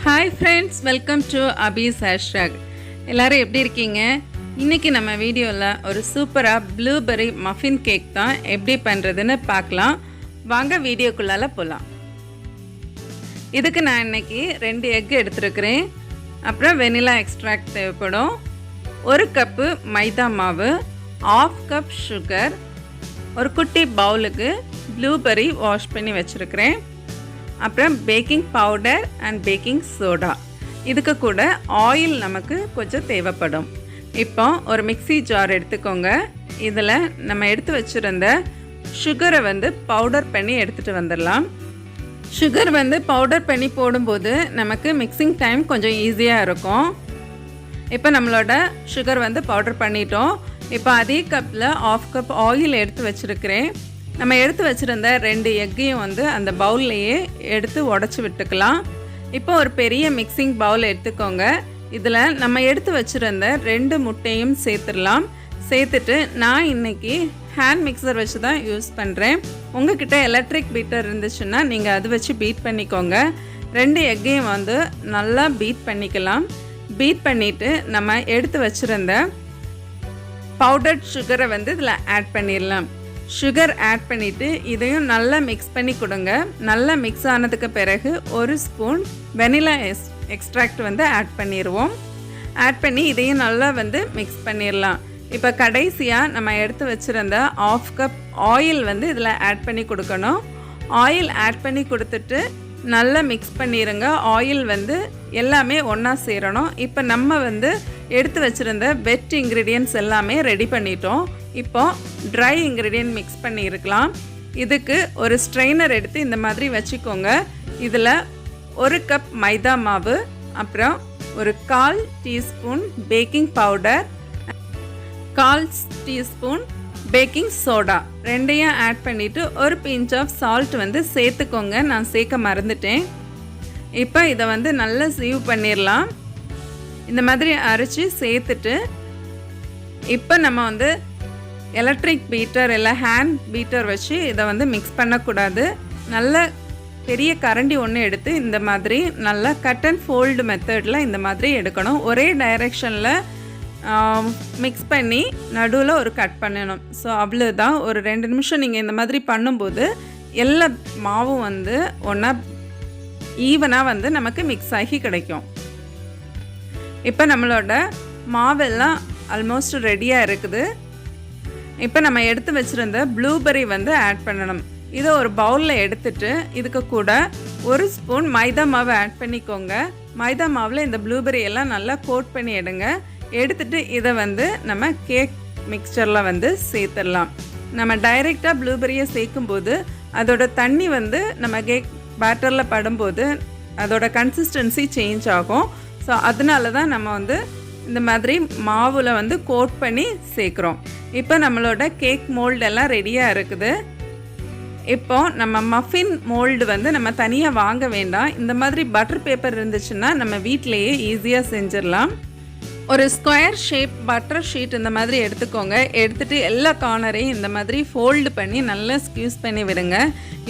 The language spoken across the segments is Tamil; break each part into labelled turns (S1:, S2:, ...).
S1: ஹாய் ஃப்ரெண்ட்ஸ், வெல்கம் டு அபீஸ் ஹேஷ்டாக். எல்லோரும் எப்படி இருக்கீங்க? இன்றைக்கி நம்ம வீடியோவில் ஒரு சூப்பராக ப்ளூபெர்ரி மஃபின் கேக் தான் எப்படி பண்ணுறதுன்னு பார்க்கலாம். வாங்க வீடியோக்குள்ளால் போகலாம். இதுக்கு நான் இன்றைக்கி 2 எக் எடுத்துருக்கிறேன். அப்புறம் வெனிலா எக்ஸ்ட்ராக்ட் தேவைப்படும். 1 கப்பு மைதா மாவு, 1/2 கப் சுகர், ஒரு குட்டி பவுலுக்கு ப்ளூபெர்ரி வாஷ் பண்ணி வச்சுருக்கிறேன். அப்புறம் baking powder and baking soda. இதுக்கு கூட ஆயில் நமக்கு கொஞ்சம் தேவைப்படும். இப்போ ஒரு மிக்ஸி ஜார் எடுத்துக்கோங்க. இதில் நம்ம எடுத்து வச்சுருந்த சுகரை பவுடர் பண்ணி எடுத்துகிட்டு வந்துடலாம். சுகர் பவுடர் பண்ணி போடும்போது நமக்கு மிக்சிங் டைம் கொஞ்சம் ஈஸியாக இருக்கும். இப்போ நம்மளோட சுகர் பவுடர் பண்ணிட்டோம். இப்போ அதே கப்பில் 1/2 கப் ஆயில் எடுத்து வச்சுருக்கிறேன். நம்ம எடுத்து வச்சுருந்த 2 எக்கையும் அந்த பவுல்லையே எடுத்து உடச்சி விட்டுக்கலாம். இப்போ ஒரு பெரிய மிக்சிங் பவுல் எடுத்துக்கோங்க. இதில் நம்ம எடுத்து வச்சுருந்த 2 முட்டையும் சேர்த்துடலாம். சேர்த்துட்டு நான் இன்றைக்கி ஹேண்ட் மிக்சர் வச்சு தான் யூஸ் பண்ணுறேன். உங்கள்கிட்ட எலக்ட்ரிக் பீட்டர் இருந்துச்சுன்னா நீங்கள் அது வச்சு பீட் பண்ணிக்கோங்க. 2 எக்கையும் நல்லா பீட் பண்ணிக்கலாம். பீட் பண்ணிவிட்டு நம்ம எடுத்து வச்சுருந்த பவுடர்ட் சுகரை இதில் ஆட் பண்ணிடலாம். சுகர் ஆட் பண்ணிவிட்டு இதையும் நல்லா மிக்ஸ் பண்ணி கொடுங்க. நல்லா மிக்ஸ் ஆனதுக்கு பிறகு 1 ஸ்பூன் வெனிலா எக்ஸ்ட்ராக்ட் ஆட் பண்ணிடுவோம். ஆட் பண்ணி இதையும் நல்லா மிக்ஸ் பண்ணிடலாம். இப்போ கடைசியாக நம்ம எடுத்து வச்சுருந்த 1/2 கப் ஆயில் இதில் ஆட் பண்ணி கொடுக்கணும். ஆயில் ஆட் பண்ணி கொடுத்துட்டு நல்லா மிக்ஸ் பண்ணிடுங்க. ஆயில் எல்லாமே ஒன்றா சேரணும். இப்போ நம்ம எடுத்து வச்சுருந்த வெட் இன்க்ரீடியன்ட்ஸ் எல்லாமே ரெடி பண்ணிட்டோம். இப்போ ட்ரை இன்க்ரீடியன்ட் மிக்ஸ் பண்ணியிருக்கலாம். இதுக்கு ஒரு ஸ்ட்ரெயினர் எடுத்து இந்த மாதிரி வச்சுக்கோங்க. இதில் 1 கப் மைதா மாவு, அப்புறம் ஒரு 1/4 teaspoon baking powder, 1/4 teaspoon baking soda ரெண்டையும் ஆட் பண்ணிவிட்டு ஒரு பிஞ்ச் ஆஃப் சால்ட் சேர்த்துக்கோங்க. நான் சேர்க்க மறந்துட்டேன். இப்போ இதை நல்லா சீவ் பண்ணிடலாம். இந்த மாதிரி அரைச்சி சேர்த்துட்டு இப்போ நம்ம எலக்ட்ரிக் பீட்டர் இல்லை ஹேண்ட் பீட்டர் வச்சு இதை மிக்ஸ் பண்ணக்கூடாது. நல்ல பெரிய கரண்டி ஒன்று எடுத்து இந்த மாதிரி நல்லா கட் அண்ட் ஃபோல்டு மெத்தடில் இந்த மாதிரி எடுக்கணும். ஒரே டைரெக்ஷனில் மிக்ஸ் பண்ணி நடுவில் ஒரு கட் பண்ணணும். ஸோ அவ்வளோதான். ஒரு 2 நிமிஷம் நீங்கள் இந்த மாதிரி பண்ணும்போது எல்லா மாவும் ஒன்றா ஈவனாக நமக்கு மிக்ஸ் ஆகி கிடைக்கும். இப்போ நம்மளோட மாவெல்லாம் ஆல்மோஸ்ட் ரெடியாக இருக்குது. இப்போ நம்ம எடுத்து வச்சுருந்த ப்ளூபெர்ரி ஆட் பண்ணணும். இதை ஒரு பவுலில் எடுத்துட்டு இதுக்கு கூட 1 ஸ்பூன் மைதா மாவை ஆட் பண்ணிக்கோங்க. மைதா மாவில் இந்த ப்ளூபெர்ரி எல்லாம் நல்லா கோட் பண்ணி எடுத்துட்டு இதை நம்ம கேக் மிக்சரில் சேர்த்துடலாம். நம்ம டைரெக்டாக ப்ளூபெர்ரியை சேர்க்கும்போது அதோட தண்ணி நம்ம கேக் பேட்டரில் படும்போது அதோட கன்சிஸ்டன்சி சேஞ்ச் ஆகும். ஸோ அதனால தான் நம்ம இந்த மாதிரி மாவில் கோட் பண்ணி சேர்க்குறோம். இப்போ நம்மளோட கேக் மோல்டு எல்லாம் ரெடியாக இருக்குது. இப்போ நம்ம மஃபின் மோல்டு நம்ம தனியாக வாங்க வேண்டாம். இந்த மாதிரி பட்டர் பேப்பர் இருந்துச்சுன்னா நம்ம வீட்டிலையே ஈஸியாக செஞ்சிடலாம். ஒரு ஸ்கொயர் ஷேப் பட்டர் ஷீட் இந்த மாதிரி எடுத்துக்கோங்க. எடுத்துகிட்டு எல்லா கார்னரையும் இந்த மாதிரி ஃபோல்டு பண்ணி நல்லா ஸ்க்யூஸ் பண்ணி விடுங்க.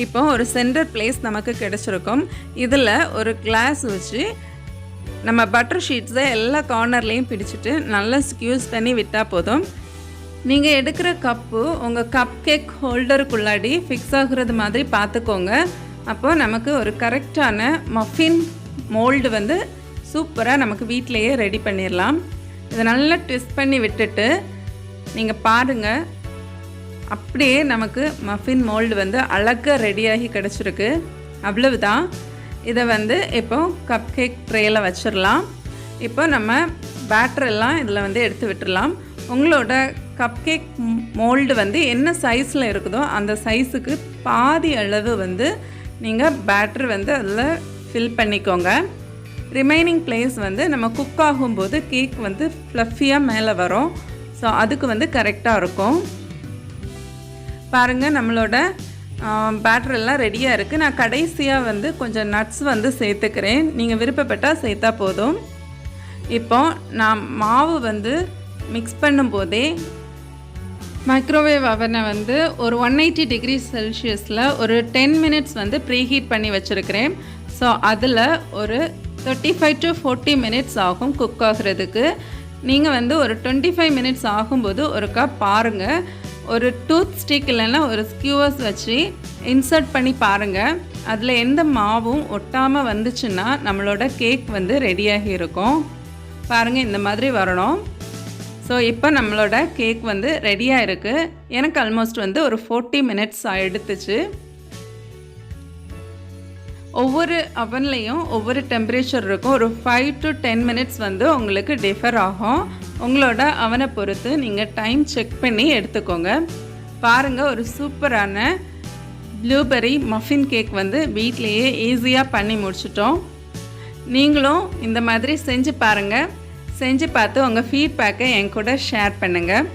S1: இப்போ ஒரு சென்டர் பிளேஸ் நமக்கு கிடச்சிருக்கும். இதில் ஒரு கிளாஸ் வச்சு நம்ம பட்டர் ஷீட்ஸை எல்லா கார்னர்லேயும் பிடிச்சிட்டு நல்லா ஸ்க்யூஸ் பண்ணி விட்டால் போதும். நீங்கள் எடுக்கிற கப்பு உங்கள் கப் கேக் ஹோல்டருக்குள்ளாடி ஃபிக்ஸ் ஆகுறது மாதிரி பார்த்துக்கோங்க. அப்போது நமக்கு ஒரு கரெக்டான மஃபின் மோல்டு சூப்பராக நமக்கு வீட்டிலையே ரெடி பண்ணிடலாம். இதை நல்லா ட்விஸ்ட் பண்ணி விட்டுட்டு நீங்கள் பாருங்கள், அப்படியே நமக்கு மஃபின் மோல்டு அழகாக ரெடியாகி கிடச்சிருக்கு. அவ்வளவுதான். இதை இப்போ கப் கேக் ட்ரேயில் வச்சிடலாம். இப்போ நம்ம பேட்டரெல்லாம் இதில் எடுத்து விட்டுடலாம். உங்களோட கப் கேக் மோல்டு என்ன சைஸில் இருக்குதோ அந்த சைஸுக்கு பாதி அளவு நீங்கள் பேட்டர் அதில் ஃபில் பண்ணிக்கோங்க. ரிமைனிங் பிளேஸ் நம்ம குக் ஆகும்போது கேக் ஃப்ளஃபியாக மேலே வரும். ஸோ அதுக்கு கரெக்டாக இருக்கும். பாருங்கள், நம்மளோட பேட்டர் எல்லாம் ரெடியாக இருக்குது. நான் கடைசியாக கொஞ்சம் நட்ஸ் சேர்த்துக்கிறேன். நீங்கள் விருப்பப்பட்டால் சேர்த்தா போதும். இப்போ நான் மாவு மிக்ஸ் பண்ணும்போதே மைக்ரோவேவ் அவனை ஒரு 180 டிகிரி செல்சியஸில் ஒரு 10 மினிட்ஸ் ப்ரீஹீட் பண்ணி வச்சுருக்கிறேன். ஸோ அதில் ஒரு 35 to 40 மினிட்ஸ் ஆகும் குக் ஆகிறதுக்கு. நீங்கள் வந்து ஒரு 25 மினிட்ஸ் ஆகும்போது ஒருக்கா பாருங்கள். ஒரு டூத் ஸ்டிக் இல்லைன்னா ஒரு ஸ்கியூவர்ஸ் வச்சு இன்சர்ட் பண்ணி பாருங்கள். அதில் எந்த மாவும் ஒட்டாமல் வந்துச்சுன்னா நம்மளோட கேக் வந்து ரெடியாகி இருக்கும். பாருங்கள், இந்த மாதிரி வரணும். ஸோ இப்போ நம்மளோட கேக் வந்து ரெடியாக இருக்குது. எனக்கு ஆல்மோஸ்ட் வந்து ஒரு 40 மினிட்ஸ் எடுத்துச்சு. ஒவ்வொரு அவன்லேயும் ஒவ்வொரு டெம்பரேச்சர் இருக்கும். ஒரு 5 to 10 மினிட்ஸ் வந்து உங்களுக்கு டிஃபர் ஆகும். உங்களோட அவனை பொறுத்து நீங்கள் டைம் செக் பண்ணி எடுத்துக்கோங்க. பாருங்கள், ஒரு சூப்பரான ப்ளூபெர்ரி மஃபின் கேக் வந்து வீட்லேயே ஈஸியாக பண்ணி முடிச்சிட்டோம். நீங்களும் இந்த மாதிரி செஞ்சு பாருங்கள். செஞ்சு பார்த்து உங்கள் ஃபீட்பேக்கை என் கூட ஷேர் பண்ணுங்கள்.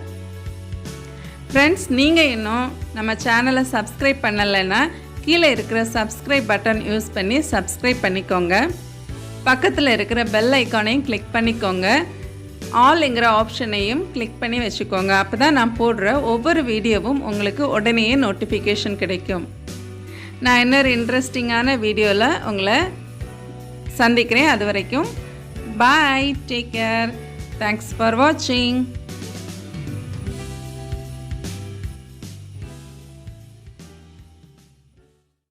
S1: ஃப்ரெண்ட்ஸ், நீங்கள் இன்னும் நம்ம சேனலை சப்ஸ்கிரைப் பண்ணலைன்னா கீழே இருக்கிற சப்ஸ்கிரைப் பட்டன் யூஸ் பண்ணி சப்ஸ்கிரைப் பண்ணிக்கோங்க. பக்கத்தில் இருக்கிற பெல் ஐக்கானையும் கிளிக் பண்ணிக்கோங்க. ஆல்ங்கிற ஆப்ஷனையும் கிளிக் பண்ணி வச்சுக்கோங்க. அப்போ தான் நான் போடுற ஒவ்வொரு வீடியோவும் உங்களுக்கு உடனேயே நோட்டிஃபிகேஷன் கிடைக்கும். நான் இன்னொரு இன்ட்ரெஸ்டிங்கான வீடியோவில் உங்களை சந்திக்கிறேன். அது வரைக்கும் bye, take care, thanks for watching.